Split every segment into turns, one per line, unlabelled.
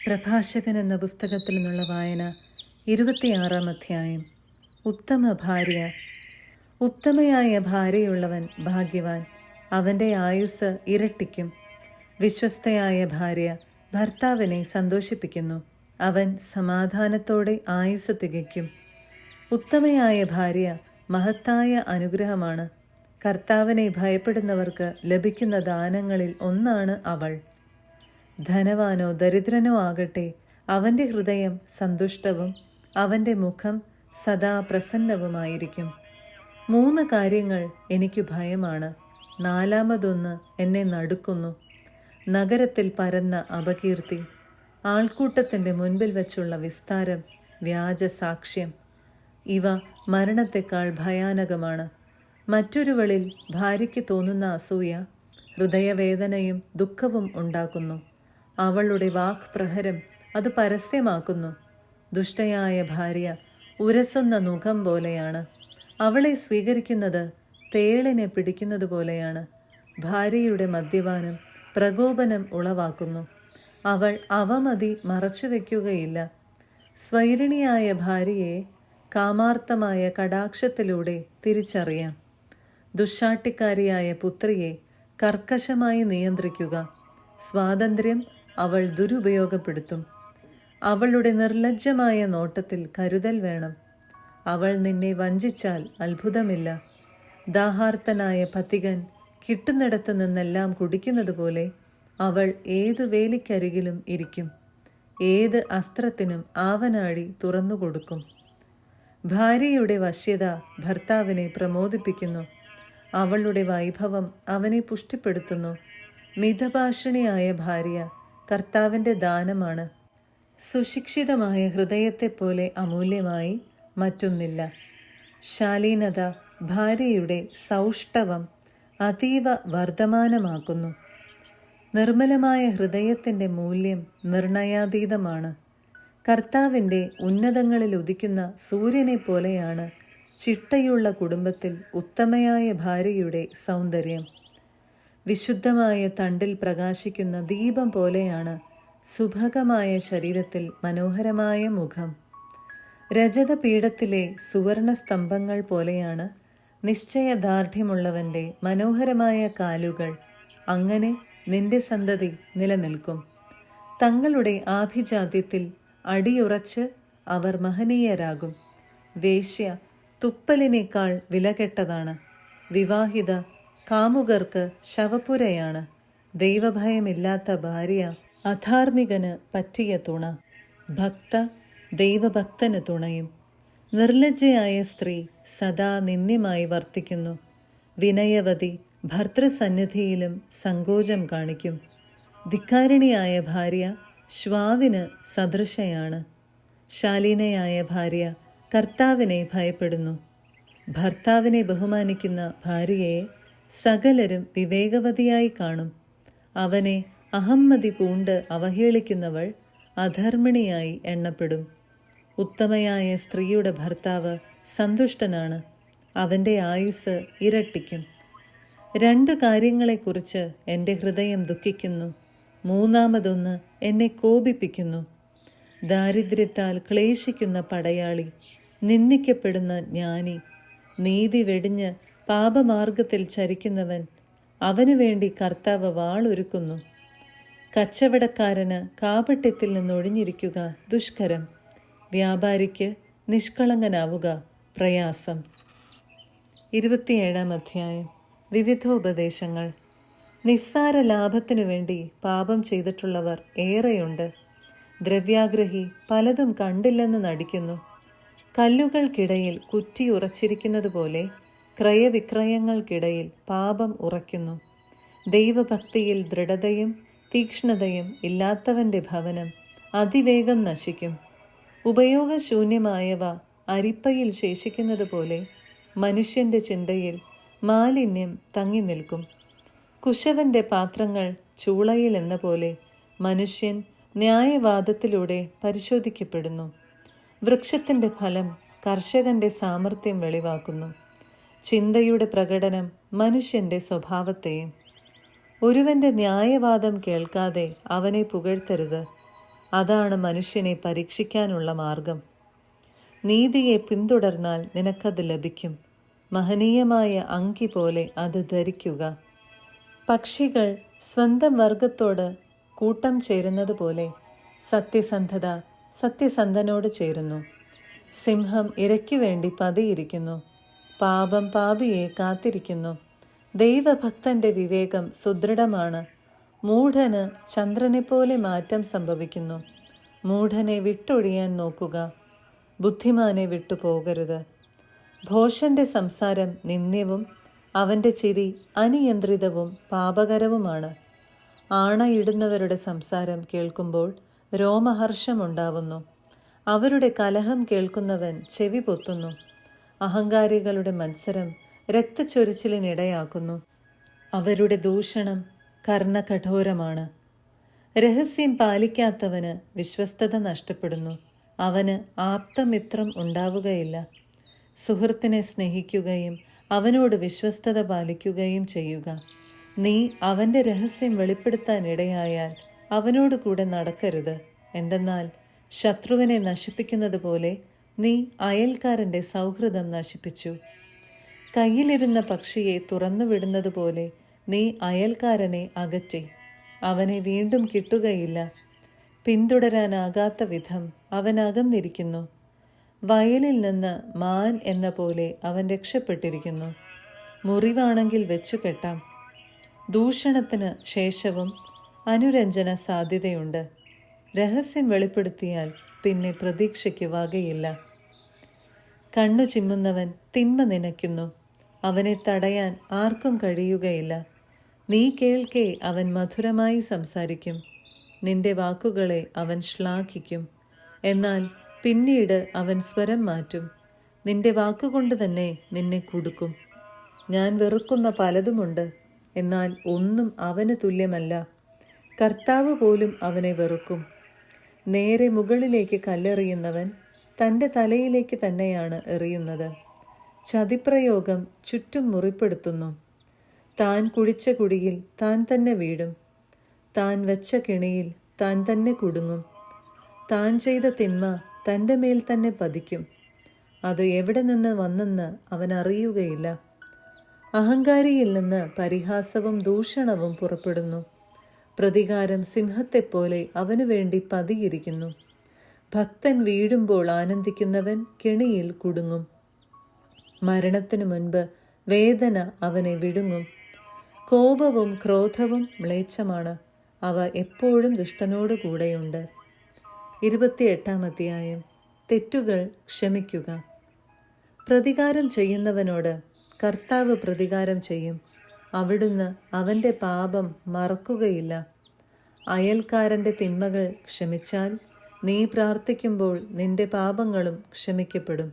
പ്രഭാഷകൻ എന്ന പുസ്തകത്തിൽ നിന്നുള്ള വായന 26-ാം അധ്യായം. ഉത്തമ ഭാര്യ. ഉത്തമയായ ഭാര്യയുള്ളവൻ ഭാഗ്യവാൻ, അവൻ്റെ ആയുസ്സ് ഇരട്ടിക്കും. വിശ്വസ്തയായ ഭാര്യ ഭർത്താവിനെ സന്തോഷിപ്പിക്കുന്നു, അവൻ സമാധാനത്തോടെ ആയുസ്സ് തികയ്ക്കും. ഉത്തമയായ ഭാര്യ മഹത്തായ അനുഗ്രഹമാണ്. കർത്താവിനെ ഭയപ്പെടുന്നവർക്ക് ലഭിക്കുന്ന ദാനങ്ങളിൽ ഒന്നാണ് അവൾ. ധനവാനോ ദരിദ്രനോ ആകട്ടെ, അവൻ്റെ ഹൃദയം സന്തുഷ്ടവും അവൻ്റെ മുഖം സദാ പ്രസന്നവുമായിരിക്കും. 3 കാര്യങ്ങൾ എനിക്ക് ഭയമാണ്, 4-മതൊന്ന് എന്നെ നടുക്കുന്നു. നഗരത്തിൽ പരന്ന അപകീർത്തി, ആൾക്കൂട്ടത്തിൻ്റെ മുൻപിൽ വച്ചുള്ള വിസ്താരം, വ്യാജസാക്ഷ്യം. ഇവ മരണത്തെക്കാൾ ഭയാനകമാണ്. മറ്റൊരുവളിൽ ഭാര്യയ്ക്ക് തോന്നുന്ന അസൂയ ഹൃദയവേദനയും ദുഃഖവും ഉണ്ടാക്കുന്നു. അവളുടെ വാക്പ്രഹരം അത് പരസ്യമാക്കുന്നു. ദുഷ്ടയായ ഭാര്യ ഉരസുന്ന നുകം പോലെയാണ്, അവളെ സ്വീകരിക്കുന്നത് തേളിനെ പിടിക്കുന്നത് പോലെയാണ്. ഭാര്യയുടെ മദ്യപാനം പ്രകോപനം ഉളവാക്കുന്നു, അവൾ അവമതി മറച്ചുവെക്കുകയില്ല. സ്വൈരിണിയായ ഭാര്യയെ കാമാർത്ഥമായ കടാക്ഷത്തിലൂടെ തിരിച്ചറിയാം. ദുശ്ശാഠ്യക്കാരിയായ പുത്രിയെ കർക്കശമായി നിയന്ത്രിക്കുക. സ്വാതന്ത്ര്യം അവൾ ദുരുപയോഗപ്പെടുത്തും. അവളുടെ നിർലജ്ജമായ നോട്ടത്തിൽ കരുതൽ വേണം. അവൾ നിന്നെ വഞ്ചിച്ചാൽ അത്ഭുതമില്ല. ദാഹാർത്തനായ പഥികൻ കിട്ടുന്നിടത്തു നിന്നെല്ലാം കുടിക്കുന്നത് പോലെ അവൾ ഏതു വേലിക്കരികിലും ഇരിക്കും, ഏത് അസ്ത്രത്തിനും ആവനാഴി തുറന്നുകൊടുക്കും. ഭാര്യയുടെ വശ്യത ഭർത്താവിനെ പ്രമോദിപ്പിക്കുന്നു, അവളുടെ വൈഭവം അവനെ പുഷ്ടിപ്പെടുത്തുന്നു. മിതഭാഷിണിയായ ഭാര്യ കർത്താവിൻ്റെ ദാനമാണ്. സുശിക്ഷിതമായ ഹൃദയത്തെപ്പോലെ അമൂല്യമായി മറ്റൊന്നില്ല. ശാലീനത ഭാര്യയുടെ സൗഷ്ഠവം അതീവ വർദ്ധമാനമാക്കുന്നു. നിർമ്മലമായ ഹൃദയത്തിൻ്റെ മൂല്യം നിർണയാതീതമാണ്. കർത്താവിൻ്റെ ഉന്നതങ്ങളിൽ ഉദിക്കുന്ന സൂര്യനെ പോലെയാണ് ചിട്ടയുള്ള കുടുംബത്തിൽ ഉത്തമയായ ഭാര്യയുടെ സൗന്ദര്യം. വിശുദ്ധമായ തണ്ടിൽ പ്രകാശിക്കുന്ന ദീപം പോലെയാണ് സുഭഗമായ ശരീരത്തിൽ മനോഹരമായ മുഖം. രജതപീഠത്തിലെ സുവർണ സ്തംഭങ്ങൾ പോലെയാണ് നിശ്ചയദാർഢ്യമുള്ളവൻ്റെ മനോഹരമായ കാലുകൾ. അങ്ങനെ നിന്റെ സന്തതി നിലനിൽക്കും. തങ്ങളുടെ ആഭിജാത്യത്തിൽ അടിയുറച്ച് അവർ മഹനീയരാകും. വേശ്യ തുപ്പലിനേക്കാൾ വിലകെട്ടതാണ്. വിവാഹിത കാമുകർക്ക് ശവപ്പുരയാണ്. ദൈവഭയമില്ലാത്ത ഭാര്യ അധാർമികന് പറ്റിയ തുണ. ഭക്ത ദൈവഭക്തന് തുണയും. നിർലജ്ജയായ സ്ത്രീ സദാ നിന്ദ്യമായി വർത്തിക്കുന്നു. വിനയവതി ഭർതൃസന്നിധിയിലും സങ്കോചം കാണിക്കും. ധിക്കാരിണിയായ ഭാര്യ ശ്വാവിന് സദൃശയാണ്. ശാലീനയായ ഭാര്യ കർത്താവിനെ ഭയപ്പെടുന്നു. ഭർത്താവിനെ ബഹുമാനിക്കുന്ന ഭാര്യയെ സകലരും വിവേകവതിയായി കാണും. അവനെ അഹമ്മതി പൂണ്ട് അവഹേളിക്കുന്നവൾ അധർമ്മിണിയായി എണ്ണപ്പെടും. ഉത്തമയായ സ്ത്രീയുടെ ഭർത്താവ് സന്തുഷ്ടനാണ്, അവൻ്റെ ആയുസ് ഇരട്ടിക്കും. 2 കാര്യങ്ങളെക്കുറിച്ച് എൻ്റെ ഹൃദയം ദുഃഖിക്കുന്നു, 3-മതൊന്ന് എന്നെ കോപിപ്പിക്കുന്നു. ദാരിദ്ര്യത്താൽ ക്ലേശിക്കുന്ന പടയാളി, നിന്ദിക്കപ്പെടുന്ന ജ്ഞാനി, നീതി വെടിഞ്ഞ് പാപമാർഗത്തിൽ ചരിക്കുന്നവൻ, അവനു വേണ്ടി കർത്താവ് വാളൊരുക്കുന്നു. കച്ചവടക്കാരന് കാപട്യത്തിൽ നിന്നൊഴിഞ്ഞിരിക്കുക ദുഷ്കരം, വ്യാപാരിക്ക് നിഷ്കളങ്കനാവുക പ്രയാസം. 27-ാം അധ്യായം. വിവിധോപദേശങ്ങൾ. നിസ്സാര ലാഭത്തിനു വേണ്ടി പാപം ചെയ്തിട്ടുള്ളവർ ഏറെയുണ്ട്. ദ്രവ്യാഗ്രഹി പലതും കണ്ടില്ലെന്ന് നടിക്കുന്നു. കല്ലുകൾക്കിടയിൽ കുറ്റി ഉറച്ചിരിക്കുന്നത് പോലെ ക്രയവിക്രയങ്ങൾക്കിടയിൽ പാപം ഉറയ്ക്കുന്നു. ദൈവഭക്തിയിൽ ദൃഢതയും തീക്ഷ്ണതയും ഇല്ലാത്തവൻ്റെ ഭവനം അതിവേഗം നശിക്കും. ഉപയോഗശൂന്യമായവ അരിപ്പയിൽ ശേഷിക്കുന്നത് പോലെ മനുഷ്യൻ്റെ ചിന്തയിൽ മാലിന്യം തങ്ങി നിൽക്കും. കുശവൻ്റെ പാത്രങ്ങൾ ചൂളയിൽ എന്ന പോലെ മനുഷ്യൻ ന്യായവാദത്തിലൂടെ പരിശോധിക്കപ്പെടുന്നു. വൃക്ഷത്തിൻ്റെ ഫലം കർഷകൻ്റെ സാമർത്ഥ്യം വെളിവാക്കുന്നു. ചിന്തയുടെ പ്രകടനം മനുഷ്യൻ്റെ സ്വഭാവത്തെയും. ഒരുവൻ്റെ ന്യായവാദം കേൾക്കാതെ അവനെ പുകഴ്ത്തരുത്. അതാണ് മനുഷ്യനെ പരീക്ഷിക്കാനുള്ള മാർഗം. നീതിയെ പിന്തുടർന്നാൽ നിനക്കത് ലഭിക്കും. മഹനീയമായ അങ്കി പോലെ അത് ധരിക്കുക. പക്ഷികൾ സ്വന്തം വർഗത്തോട് കൂട്ടം ചേരുന്നത് പോലെ സത്യസന്ധത സത്യസന്ധനോട് ചേരുന്നു. സിംഹം ഇരയ്ക്കു വേണ്ടി പതിയിരിക്കുന്നു. പാപം പാപിയെ കാത്തിരിക്കുന്നു. ദൈവഭക്തന്റെ വിവേകം സുദൃഢമാണ്. മൂഢന് ചന്ദ്രനെപ്പോലെ മാറ്റം സംഭവിക്കുന്നു. മൂഢനെ വിട്ടൊഴിയാൻ നോക്കുക, ബുദ്ധിമാനെ വിട്ടുപോകരുത്. ഭോഷന്റെ സംസാരം നിന്ദ്യവും അവൻ്റെ ചിരി അനിയന്ത്രിതവും പാപകരവുമാണ്. ആണയിടുന്നവരുടെ സംസാരം കേൾക്കുമ്പോൾ രോമഹർഷമുണ്ടാവുന്നു. അവരുടെ കലഹം കേൾക്കുന്നവൻ ചെവി പൊത്തുന്നു. അഹങ്കാരികളുടെ മത്സരം രക്തച്ചൊരിച്ചിലിനിടയാക്കുന്നു. അവരുടെ ദൂഷണം കർണകഠോരമാണ്. രഹസ്യം പാലിക്കാത്തവന് വിശ്വസ്തത നഷ്ടപ്പെടുന്നു. അവന് ആപ്തമിത്രം ഉണ്ടാവുകയില്ല. സുഹൃത്തിനെ സ്നേഹിക്കുകയും അവനോട് വിശ്വസ്തത പാലിക്കുകയും ചെയ്യുക. നീ അവൻ്റെ രഹസ്യം വെളിപ്പെടുത്താനിടയായാൽ അവനോട് കൂടെ നടക്കരുത്. എന്തെന്നാൽ ശത്രുവിനെ നശിപ്പിക്കുന്നത് പോലെ നീ അയൽക്കാരൻ്റെ സൗഹൃദം നശിപ്പിച്ചു. കയ്യിലിരുന്ന പക്ഷിയെ തുറന്നുവിടുന്നത് പോലെ നീ അയൽക്കാരനെ അകറ്റി. അവനെ വീണ്ടും കിട്ടുകയില്ല. പിന്തുടരാനാകാത്ത വിധം അവൻ അകന്നിരിക്കുന്നു. വയലിൽ നിന്ന് മാൻ എന്ന പോലെ അവൻ രക്ഷപ്പെട്ടിരിക്കുന്നു. മുറിവാണെങ്കിൽ വെച്ചു കെട്ടാം. ദൂഷണത്തിന് ശേഷവും അനുരഞ്ജന സാധ്യതയുണ്ട്. രഹസ്യം വെളിപ്പെടുത്തിയാൽ പിന്നെ പ്രതീക്ഷയ്ക്ക് വകയില്ല. കണ്ണു ചിമ്മുന്നവൻ തിന്മ നനയ്ക്കുന്നു. അവനെ തടയാൻ ആർക്കും കഴിയുകയില്ല. നീ കേൾക്കെ അവൻ മധുരമായി സംസാരിക്കും. നിന്റെ വാക്കുകളെ അവൻ ശ്ലാഘിക്കും. എന്നാൽ പിന്നീട് അവൻ സ്വരം മാറ്റും. നിന്റെ വാക്കുകൊണ്ട് തന്നെ നിന്നെ കുടുക്കും. ഞാൻ വെറുക്കുന്ന പലതുമുണ്ട്, എന്നാൽ ഒന്നും അവന് തുല്യമല്ല. കർത്താവ് പോലും അവനെ വെറുക്കും. നേരെ മുകളിലേക്ക് കല്ലെറിയുന്നവൻ തൻ്റെ തലയിലേക്ക് തന്നെയാണ് എറിയുന്നത്. ചതിപ്രയോഗം ചുറ്റും മുറിപ്പെടുത്തുന്നു. താൻ കുഴിച്ച കുഴിയിൽ താൻ തന്നെ വീഴും. താൻ വെച്ച കിണിയിൽ താൻ തന്നെ കുടുങ്ങും. താൻ ചെയ്ത തിന്മ തൻ്റെ മേൽ തന്നെ പതിക്കും. അത് എവിടെ നിന്ന് വന്നെന്ന് അവൻ അറിയുകയില്ല. അഹങ്കാരിയിൽ നിന്ന് പരിഹാസവും ദൂഷണവും പുറപ്പെടുന്നു. പ്രതികാരം സിംഹത്തെപ്പോലെ അവനു വേണ്ടി പതിയിരിക്കുന്നു. ഭക്തൻ വീഴുമ്പോൾ ആനന്ദിക്കുന്നവൻ കെണിയിൽ കുടുങ്ങും. മരണത്തിനു മുൻപ് വേദന അവനെ വിഴുങ്ങും. കോപവും ക്രോധവും മ്ലേച്ഛമാണ്. അവ എപ്പോഴും ദുഷ്ടനോടു കൂടെയുണ്ട്. 28-ാം അധ്യായം. തെറ്റുകൾ ക്ഷമിക്കുക. പ്രതികാരം ചെയ്യുന്നവനോട് കർത്താവ് പ്രതികാരം ചെയ്യും. അവിടുന്ന് അവൻ്റെ പാപം മറക്കുകയില്ല. അയൽക്കാരൻ്റെ തിന്മകൾ ക്ഷമിച്ചാൽ നീ പ്രാർത്ഥിക്കുമ്പോൾ നിന്റെ പാപങ്ങളും ക്ഷമിക്കപ്പെടും.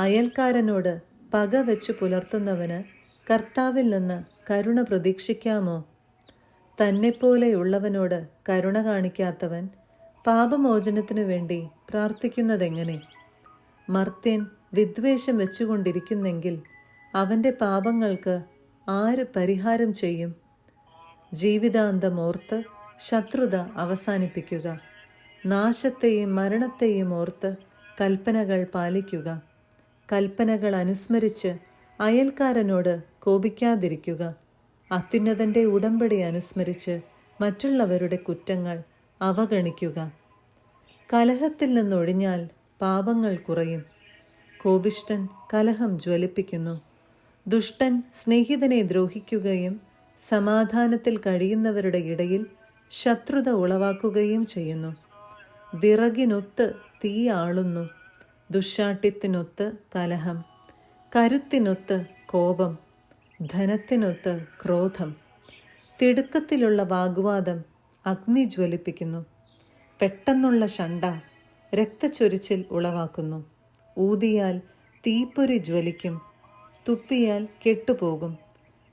അയൽക്കാരനോട് പക വെച്ചു പുലർത്തുന്നവന് കർത്താവിൽ നിന്ന് കരുണ പ്രതീക്ഷിക്കാമോ? തന്നെപ്പോലെയുള്ളവനോട് കരുണ കാണിക്കാത്തവൻ പാപമോചനത്തിനു വേണ്ടി പ്രാർത്ഥിക്കുന്നതെങ്ങനെ? മർത്യൻ വിദ്വേഷം വെച്ചുകൊണ്ടിരിക്കുന്നെങ്കിൽ അവൻ്റെ പാപങ്ങൾക്ക് ആര് പരിഹാരം ചെയ്യും? ജീവിതാന്തം ഓർത്ത് ശത്രുത അവസാനിപ്പിക്കുക. നാശത്തെയും മരണത്തെയും ഓർത്ത് കൽപ്പനകൾ പാലിക്കുക. കൽപ്പനകൾ അനുസ്മരിച്ച് അയൽക്കാരനോട് കോപിക്കാതിരിക്കുക. അത്യുന്നതൻ്റെ ഉടമ്പടി അനുസ്മരിച്ച് മറ്റുള്ളവരുടെ കുറ്റങ്ങൾ അവഗണിക്കുക. കലഹത്തിൽ നിന്നൊഴിഞ്ഞാൽ പാപങ്ങൾ കുറയും. കോപിഷ്ഠൻ കലഹം ജ്വലിപ്പിക്കുന്നു. ദുഷ്ടൻ സ്നേഹിതനെ ദ്രോഹിക്കുകയും സമാധാനത്തിൽ കഴിയുന്നവരുടെ ഇടയിൽ ശത്രുത ഉളവാക്കുകയും ചെയ്യുന്നു. വിറകിനൊത്ത് തീ ആളുന്നു. ദുശ്ശാഠ്യത്തിനൊത്ത് കലഹം. കരുത്തിനൊത്ത് കോപം. ധനത്തിനൊത്ത് ക്രോധം. തിടുക്കത്തിലുള്ള വാഗ്വാദം അഗ്നി ജ്വലിപ്പിക്കുന്നു. പെട്ടെന്നുള്ള ശണ്ട രക്തച്ചൊരിച്ചിൽ ഉളവാക്കുന്നു. ഊതിയാൽ തീപ്പൊരി ജ്വലിക്കും. തുപ്പിയാൽ കെട്ടുപോകും.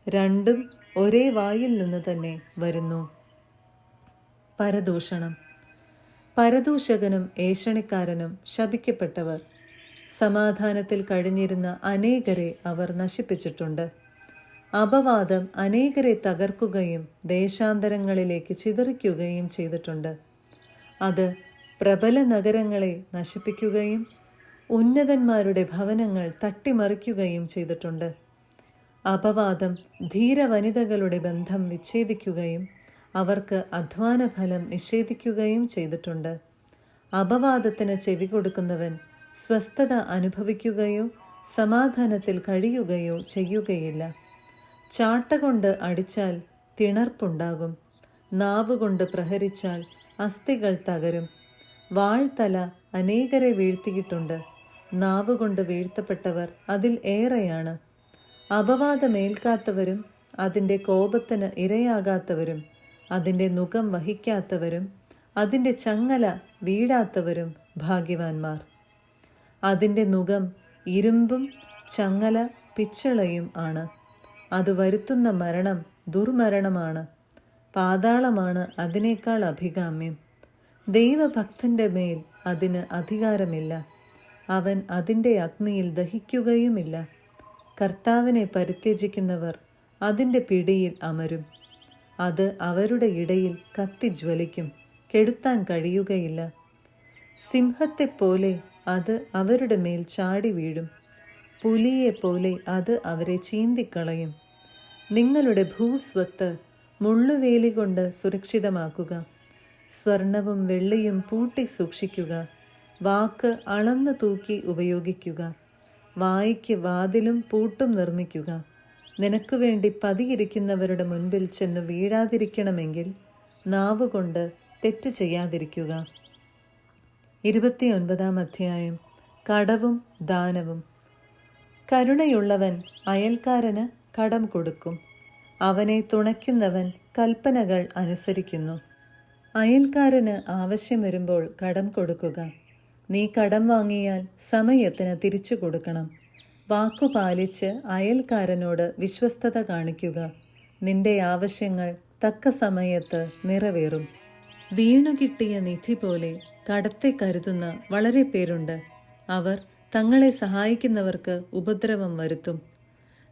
രണ്ടും ഒരേ വായിൽ നിന്ന് തന്നെ വരുന്നു. പരദൂഷണം. പരദൂഷകനും ഏഷണിക്കാരനും ശപിക്കപ്പെട്ടവർ. സമാധാനത്തിൽ കഴിഞ്ഞിരുന്ന അനേകരെ അവർ നശിപ്പിച്ചിട്ടുണ്ട്. അപവാദം അനേകരെ തകർക്കുകയും ദേശാന്തരങ്ങളിലേക്ക് ചിതറിക്കുകയും ചെയ്തിട്ടുണ്ട്. അത് പ്രബല നഗരങ്ങളെ നശിപ്പിക്കുകയും ഉന്നതന്മാരുടെ ഭവനങ്ങൾ തട്ടിമറിക്കുകയും ചെയ്തിട്ടുണ്ട്. അപവാദം ധീരവനിതകളുടെ ബന്ധം വിച്ഛേദിക്കുകയും അവർക്ക് അധ്വാന ഫലം നിഷേധിക്കുകയും ചെയ്തിട്ടുണ്ട്. അപവാദത്തിന് ചെവി കൊടുക്കുന്നവൻ സ്വസ്ഥത അനുഭവിക്കുകയോ സമാധാനത്തിൽ കഴിയുകയോ ചെയ്യുകയില്ല. ചാട്ടകൊണ്ട് അടിച്ചാൽ തിണർപ്പുണ്ടാകും. നാവുകൊണ്ട് പ്രഹരിച്ചാൽ അസ്ഥികൾ തകരും. വാൾത്തല അനേകരെ വീഴ്ത്തിയിട്ടുണ്ട്. നാവുകൊണ്ട് വീഴ്ത്തപ്പെട്ടവർ അതിൽ ഏറെയാണ്. അപവാദമേൽക്കാത്തവരും അതിൻ്റെ കോപത്തിന് ഇരയാകാത്തവരും അതിൻ്റെ നുകം വഹിക്കാത്തവരും അതിൻ്റെ ചങ്ങല വീഴാത്തവരും ഭാഗ്യവാന്മാർ. അതിൻ്റെ നുകം ഇരുമ്പും ചങ്ങല പിച്ചളയും ആണ്. അത് വരുത്തുന്ന മരണം ദുർമരണമാണ്. പാതാളമാണ് അതിനേക്കാൾ അഭികാമ്യം. ദൈവഭക്തന്റെ മേൽ അതിന് അധികാരമില്ല. അവൻ അതിൻ്റെ അഗ്നിയിൽ ദഹിക്കുകയുമില്ല. കർത്താവിനെ പരിത്യജിക്കുന്നവർ അതിൻ്റെ പിടിയിൽ അമരും. അത് അവരുടെ ഇടയിൽ കത്തിജ്വലിക്കും, കെടുത്താൻ കഴിയുകയില്ല. സിംഹത്തെപ്പോലെ അത് അവരുടെ മേൽ ചാടി വീഴും. പുലിയെപ്പോലെ അത് അവരെ ചീന്തിക്കളയും. നിങ്ങളുടെ ഭൂസ്വത്ത് മുള്ളുവേലി കൊണ്ട് സുരക്ഷിതമാക്കുക. സ്വർണവും വെള്ളിയും പൂട്ടി സൂക്ഷിക്കുക. വാക്ക് അളന്നു തൂക്കി ഉപയോഗിക്കുക. വായ്ക്ക് വാതിലും പൂട്ടും നിർമ്മിക്കുക. നിനക്ക് വേണ്ടി പതിയിരിക്കുന്നവരുടെ മുൻപിൽ ചെന്ന് വീഴാതിരിക്കണമെങ്കിൽ നാവുകൊണ്ട് തെറ്റ് ചെയ്യാതിരിക്കുക. 29-ാം അധ്യായം. കടവും ദാനവും. കരുണയുള്ളവൻ അയൽക്കാരന് കടം കൊടുക്കും. അവനെ തുണയ്ക്കുന്നവൻ കൽപ്പനകൾ അനുസരിക്കുന്നു. അയൽക്കാരന് ആവശ്യം വരുമ്പോൾ കടം കൊടുക്കുക. നീ കടം വാങ്ങിയാൽ സമയത്തിന് തിരിച്ചു കൊടുക്കണം. വാക്കുപാലിച്ച് അയൽക്കാരനോട് വിശ്വസ്തത കാണിക്കുക. നിന്റെ ആവശ്യങ്ങൾ തക്ക സമയത്ത് നിറവേറും. വീണുകിട്ടിയ നിധി പോലെ കടത്തെ കരുതുന്ന വളരെ പേരുണ്ട്. അവർ തങ്ങളെ സഹായിക്കുന്നവർക്ക് ഉപദ്രവം വരുത്തും.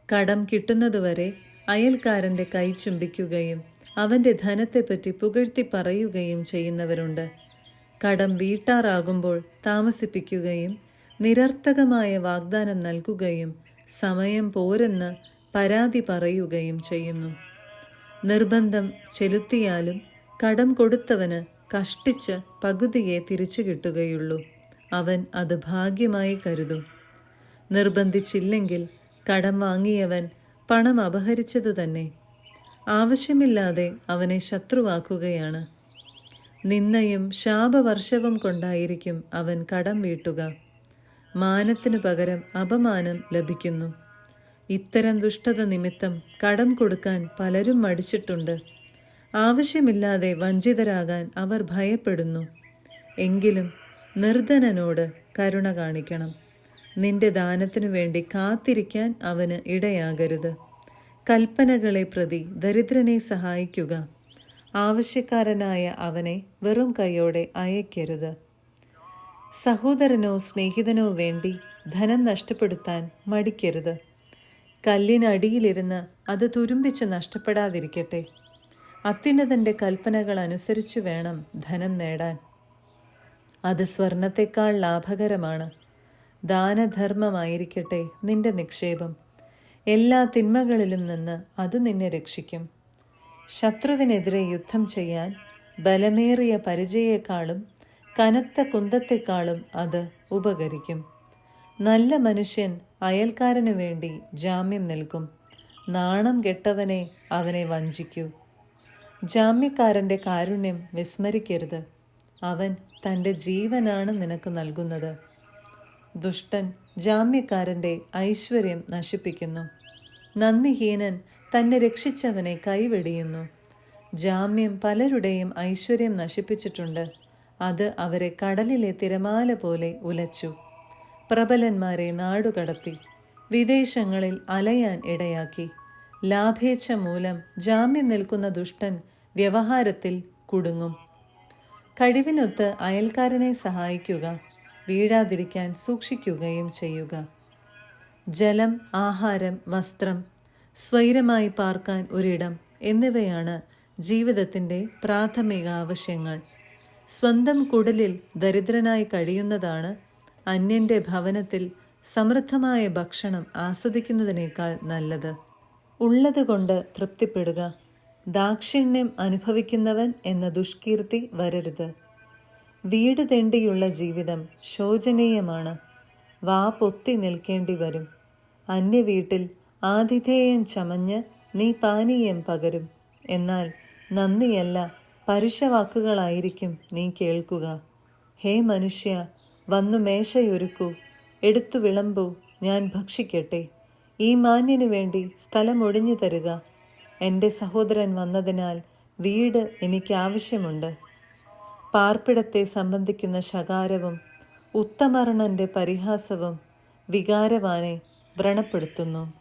കടം കിട്ടുന്നതുവരെ അയൽക്കാരൻ്റെ കൈ ചുംബിക്കുകയും അവൻ്റെ ധനത്തെപ്പറ്റി പുകഴ്ത്തി പറയുകയും ചെയ്യുന്നവരുണ്ട്. കടം വീട്ടാറാകുമ്പോൾ താമസിപ്പിക്കുകയും നിരർത്ഥകമായ വാഗ്ദാനം നൽകുകയും സമയം പോരെന്ന് പരാതി പറയുകയും ചെയ്യുന്നു. നിർബന്ധം ചെലുത്തിയാലും കടം കൊടുത്തവന് കഷ്ടിച്ച് പകുതിയെ തിരിച്ചു കിട്ടുകയുള്ളൂ. അവൻ അത് ഭാഗ്യമായി കരുതും. നിർബന്ധിച്ചില്ലെങ്കിൽ കടം വാങ്ങിയവൻ പണം അപഹരിച്ചതു തന്നെ. ആവശ്യമില്ലാതെ അവനെ ശത്രുവാക്കുകയാണ്. നിന്ദയും ശാപവർഷവും കൊണ്ടായിരിക്കും അവൻ കടം വീട്ടുക. മാനത്തിനു പകരം അപമാനം ലഭിക്കുന്നു. ഇത്തരം ദുഷ്ടത നിമിത്തം കടം കൊടുക്കാൻ പലരും മടിച്ചിട്ടുണ്ട്. ആവശ്യമില്ലാതെ വഞ്ചിതരാകാൻ അവർ ഭയപ്പെടുന്നു. എങ്കിലും നിർധനനോട് കരുണ കാണിക്കണം. നിന്റെ ദാനത്തിനു വേണ്ടി കാത്തിരിക്കാൻ അവന് ഇടയാകരുത്. കൽപ്പനകളെ പ്രതി ദരിദ്രനെ സഹായിക്കുക. ആവശ്യക്കാരനായ അവനെ വെറും കൈയോടെ അയക്കരുത്. സഹോദരനോ സ്നേഹിതനോ വേണ്ടി ധനം നഷ്ടപ്പെടുത്താൻ മടിക്കരുത്. കല്ലിനടിയിലിരുന്ന് അത് തുരുമ്പിച്ച് നഷ്ടപ്പെടാതിരിക്കട്ടെ. അത്യുന്നതന്റെ കൽപ്പനകൾ അനുസരിച്ചു വേണം ധനം നേടാൻ. അത് സ്വർണത്തെക്കാൾ ലാഭകരമാണ്. ദാനധർമ്മമായിരിക്കട്ടെ നിന്റെ നിക്ഷേപം. എല്ലാ തിന്മകളിലും നിന്ന് അത് നിന്നെ രക്ഷിക്കും. ശത്രുവിനെതിരെ യുദ്ധം ചെയ്യാൻ ബലമേറിയ പരിചയേക്കാളും കനത്ത കുന്തത്തെക്കാളും അത് ഉപകരിക്കും. നല്ല മനുഷ്യൻ അയൽക്കാരനു വേണ്ടി ജാമ്യം നിൽക്കും. നാണം കെട്ടവനെ അവനെ വഞ്ചിക്കൂ. ജാമ്യക്കാരൻ്റെ കാരുണ്യം വിസ്മരിക്കരുത്. അവൻ തൻ്റെ ജീവനാണ് നിനക്ക് നൽകുന്നത്. ദുഷ്ടൻ ജാമ്യക്കാരൻ്റെ ഐശ്വര്യം നശിപ്പിക്കുന്നു. നന്ദിഹീനൻ തന്നെ രക്ഷിച്ചവനെ കൈവെടിയുന്നു. ജാമ്യം പലരുടെയും ഐശ്വര്യം നശിപ്പിച്ചിട്ടുണ്ട്. അത് അവരെ കടലിലെ തിരമാല പോലെ ഉലച്ചു. പ്രബലന്മാരെ നാടുകടത്തി വിദേശങ്ങളിൽ അലയാൻ ഇടയാക്കി. ലാഭേച്ഛ മൂലം ജാമ്യം നിൽക്കുന്ന ദുഷ്ടൻ വ്യവഹാരത്തിൽ കുടുങ്ങും. കഴിവിനൊത്ത് അയൽക്കാരനെ സഹായിക്കുക. വീഴാതിരിക്കാൻ സൂക്ഷിക്കുകയും ചെയ്യുക. ജലം, ആഹാരം, വസ്ത്രം, സ്വൈരമായി പാർക്കാൻ ഒരിടം എന്നിവയാണ് ജീവിതത്തിൻ്റെ പ്രാഥമിക ആവശ്യങ്ങൾ. സ്വന്തം കുടിലിൽ ദരിദ്രനായി കഴിയുന്നതാണ് അന്യന്റെ ഭവനത്തിൽ സമൃദ്ധമായ ഭക്ഷണം ആസ്വദിക്കുന്നതിനേക്കാൾ നല്ലത്. ഉള്ളതുകൊണ്ട് തൃപ്തിപ്പെടുക. ദാക്ഷിണ്യം അനുഭവിക്കുന്നവൻ എന്ന ദുഷ്കീർത്തി വരരുത്. വീട് തെണ്ടിയുള്ള ജീവിതം ശോചനീയമാണ്. വാ പൊത്തി നിൽക്കേണ്ടി വരും. അന്യവീട്ടിൽ ആതിഥേയം ചമഞ്ഞ് നീ പാനീയം പകരും. എന്നാൽ നന്ദിയല്ല, പരുഷവാക്കുകളായിരിക്കും നീ കേൾക്കുക. ഹേ മനുഷ്യ, വന്നു മേശയൊരുക്കൂ, എടുത്തു വിളമ്പൂ, ഞാൻ ഭക്ഷിക്കട്ടെ. ഈ മാന്യനു വേണ്ടി സ്ഥലം ഒഴിഞ്ഞു തരുക. എൻ്റെ സഹോദരൻ വന്നതിനാൽ വീട് എനിക്ക് ആവശ്യമുണ്ട്. പാർപ്പിടത്തെ സംബന്ധിക്കുന്ന ശകാരവും ഉത്തമർണന്റെ പരിഹാസവും വികാരവാനെ വ്രണപ്പെടുത്തുന്നു.